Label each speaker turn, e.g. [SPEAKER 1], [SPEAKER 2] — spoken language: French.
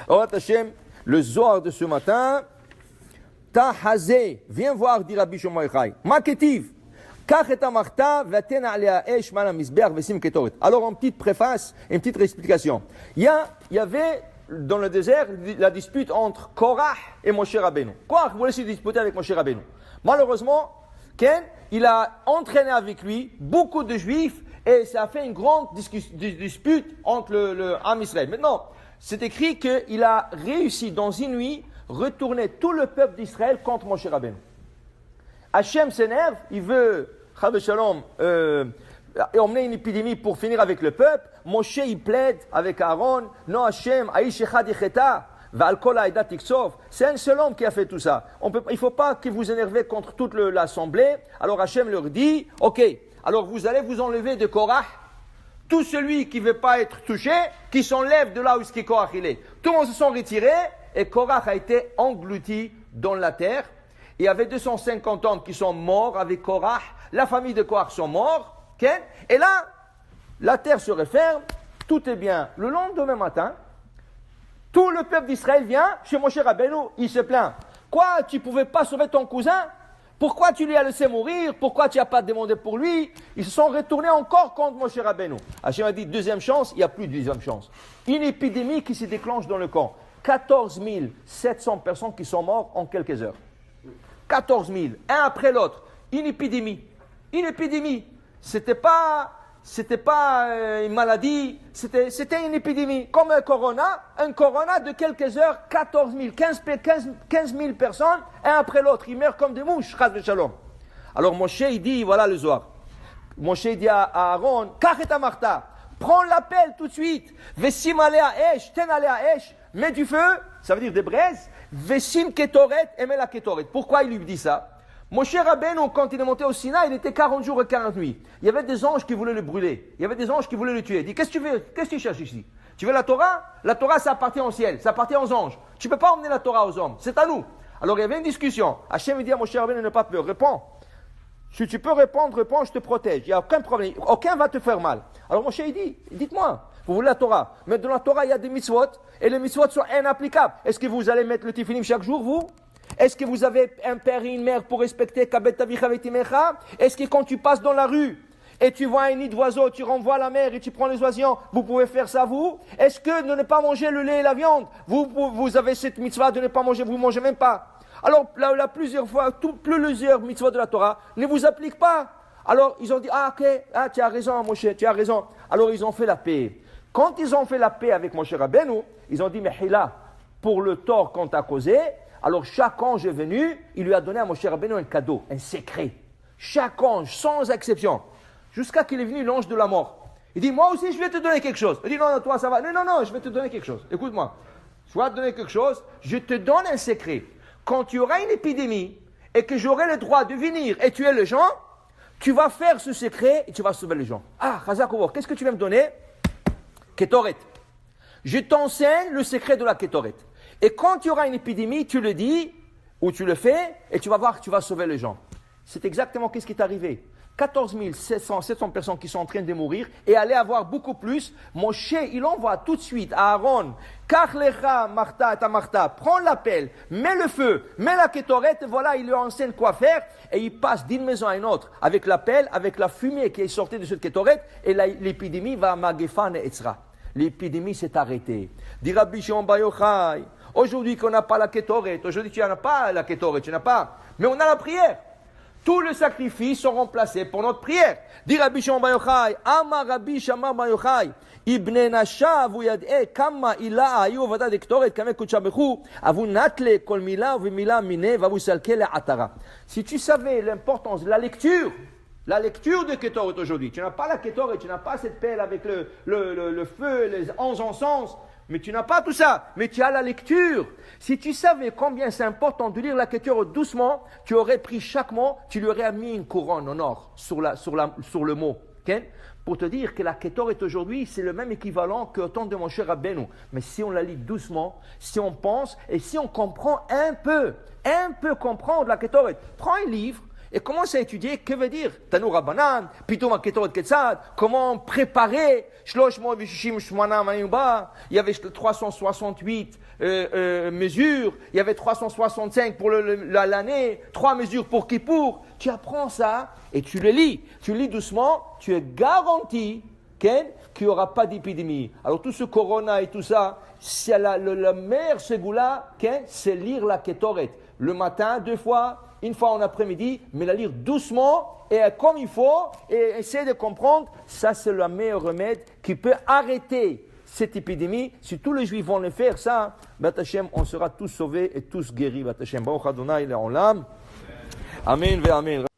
[SPEAKER 1] Alors, Hachem, le Zohar de ce matin, Tahazé, viens voir, dit Rabbi Shimon Yochai. Maketiv. Alors, en petite préface, une petite explication. Il y avait dans le désert la dispute entre Korah et Moshe Rabbeinu. Korah voulait se disputer avec Moshe Rabbeinu. Malheureusement, Ken, il a entraîné avec lui beaucoup de juifs et ça a fait une grande dispute entre le Am Israël. Maintenant, c'est écrit qu'il a réussi dans une nuit retourner tout le peuple d'Israël contre Moshe Rabbeinu. Hachem s'énerve, il veut Shalom, emmener une épidémie pour finir avec le peuple. Moshe il plaide avec Aaron, non Hachem, Aish Echad Yecheta, Ve'al Kol Ha'edat Tiksof. C'est un seul homme qui a fait tout ça. Il ne faut pas que vous énervez contre toute l'assemblée. Alors Hachem leur dit, ok, alors vous allez vous enlever de Korah, tout celui qui ne veut pas être touché, qui s'enlève de là où Korah il est. Tout le monde se sont retirés et Korah a été englouti dans la terre. Il y avait 250 hommes qui sont morts avec Korah. La famille de Korah sont morts. Okay? Et là, la terre se referme. Tout est bien. Le lendemain matin, tout le peuple d'Israël vient chez Moshe Rabbeinu. Il se plaint. Quoi, tu ne pouvais pas sauver ton cousin? Pourquoi tu lui as laissé mourir? Pourquoi tu n'as pas demandé pour lui? Ils se sont retournés encore contre Moshe Rabbeinu. Hachem a dit, deuxième chance, il n'y a plus de deuxième chance. Une épidémie qui se déclenche dans le camp. 14 700 personnes qui sont mortes en quelques heures. 14 000, un après l'autre. Une épidémie. Une épidémie. C'était pas une maladie, c'était une épidémie. Comme un corona de quelques heures, 14 000, 15 000 personnes, un après l'autre. Ils meurent comme des mouches, Chas v'Shalom. Alors Moshe, il dit, voilà le Zohar. Moshe dit à Aaron, Kachet Amarta, prends l'appel tout de suite. Vesim alea esh, ten alea esh, mets du feu, ça veut dire des braises. Vesim ketoret, aimez la ketoret. Pourquoi il lui dit ça? Moshe Rabbeinu, quand il est monté au Sinaï, il était 40 jours et 40 nuits. Il y avait des anges qui voulaient le brûler. Il y avait des anges qui voulaient le tuer. Il dit, qu'est-ce que tu veux? Qu'est-ce que tu cherches ici? Tu veux la Torah? La Torah, ça appartient au ciel. Ça appartient aux anges. Tu ne peux pas emmener la Torah aux hommes. C'est à nous. Alors, il y avait une discussion. Hachem dit à Moshe Rabbeinu, ne pas peur. Réponds. Si tu peux répondre, réponds, je te protège. Il n'y a aucun problème. Aucun va te faire mal. Alors, Moshe, il dit, dites-moi. Vous voulez la Torah? Mais dans la Torah, il y a des mitzvot. Et les mitzvot sont inapplicables. Est-ce que vous allez mettre le tefilim chaque jour, vous? Est-ce que vous avez un père et une mère pour respecter Kabet Avicha Vetimecha? Est-ce que quand tu passes dans la rue et tu vois un nid d'oiseau, tu renvoies la mer et tu prends les oisillons, vous pouvez faire ça vous? Est-ce que de ne pas manger le lait et la viande, vous avez cette mitzvah de ne pas manger, vous ne mangez même pas? Alors là plusieurs fois, plusieurs mitzvahs de la Torah ne vous appliquent pas. Alors ils ont dit, tu as raison Moshe, tu as raison. Alors ils ont fait la paix. Quand ils ont fait la paix avec Moshe Rabbeinu, ils ont dit, mais Hila, pour le tort qu'on t'a causé, alors chaque ange est venu, il lui a donné à Moshe Rabbeinu un cadeau, un secret. Chaque ange, sans exception. Jusqu'à qu'il est venu l'ange de la mort. Il dit, moi aussi je vais te donner quelque chose. Il dit, non, toi ça va. Non, je vais te donner quelque chose. Écoute-moi, je vais te donner quelque chose, je te donne un secret. Quand tu auras une épidémie et que j'aurai le droit de venir et tuer les gens, tu vas faire ce secret et tu vas sauver les gens. Ah, Chazakouvo, qu'est-ce que tu vas me donner? Ketoret. Je t'enseigne le secret de la Ketoret. Et quand tu auras une épidémie, tu le dis, ou tu le fais, et tu vas voir que tu vas sauver les gens. C'est exactement ce qui est arrivé. 14 700 personnes qui sont en train de mourir, et allait avoir beaucoup plus. Moshe, il envoie tout de suite à Aaron, Kach lecha marta et amarta, prends l'appel, mets le feu, mets la kétoret, et voilà, il lui enseigne quoi faire, et il passe d'une maison à une autre, avec l'appel, avec la fumée qui est sortie de cette kétoret, et l'épidémie va à Magefan et Etzra. L'épidémie s'est arrêtée. Dit Rabbi Shimon Bar Yochai, aujourd'hui qu'on n'a pas la kétoret, aujourd'hui tu n'as pas la kétoret, tu n'as pas, mais on a la prière. Tous les sacrifices sont remplacés pour notre prière. Dit Rabbi Shimon Bar Yochai, Amar Rabbi Shimon Bar Yochai, Ibn Nasha avu yad'e kama ila ayu vada de kétoret kame kuchabechu avu natle kol mila ve mila mine vavu salke le atara. Si tu savais l'importance de la lecture de Kétoret aujourd'hui, tu n'as pas la Kétoret, tu n'as pas cette pelle avec le feu, les 11 encens, mais tu n'as pas tout ça, mais tu as la lecture. Si tu savais combien c'est important de lire la Kétoret doucement, tu aurais pris chaque mot, tu lui aurais mis une couronne en or sur le mot. Okay? Pour te dire que la Kétoret aujourd'hui, c'est le même équivalent que autant de Moshe Rabbeinu. Mais si on la lit doucement, si on pense et si on comprend un peu comprendre la Kétoret, prends un livre. et commence à étudier, que veut dire Tanour Rabbanan, Pitoum Aketoret Ketzad, comment préparer Shlosh Mo Vishishim Shmana Mayuba, il y avait 368 mesures, il y avait 365 pour l'année, 3 mesures pour Kippour. Tu apprends ça et tu le lis. Tu lis doucement, tu es garanti qu'il n'y aura pas d'épidémie. Alors tout ce corona et tout ça, c'est la meilleure ségoula, c'est lire la Ketoret. Le matin, 2 fois, 1 fois en après-midi, mais la lire doucement et comme il faut, et essayer de comprendre, ça c'est le meilleur remède qui peut arrêter cette épidémie. Si tous les Juifs vont le faire, ça, Bat Hashem, on sera tous sauvés et tous guéris. Bat Hashem, Baruch Adonai, Le'olam. Amen, ve Amen.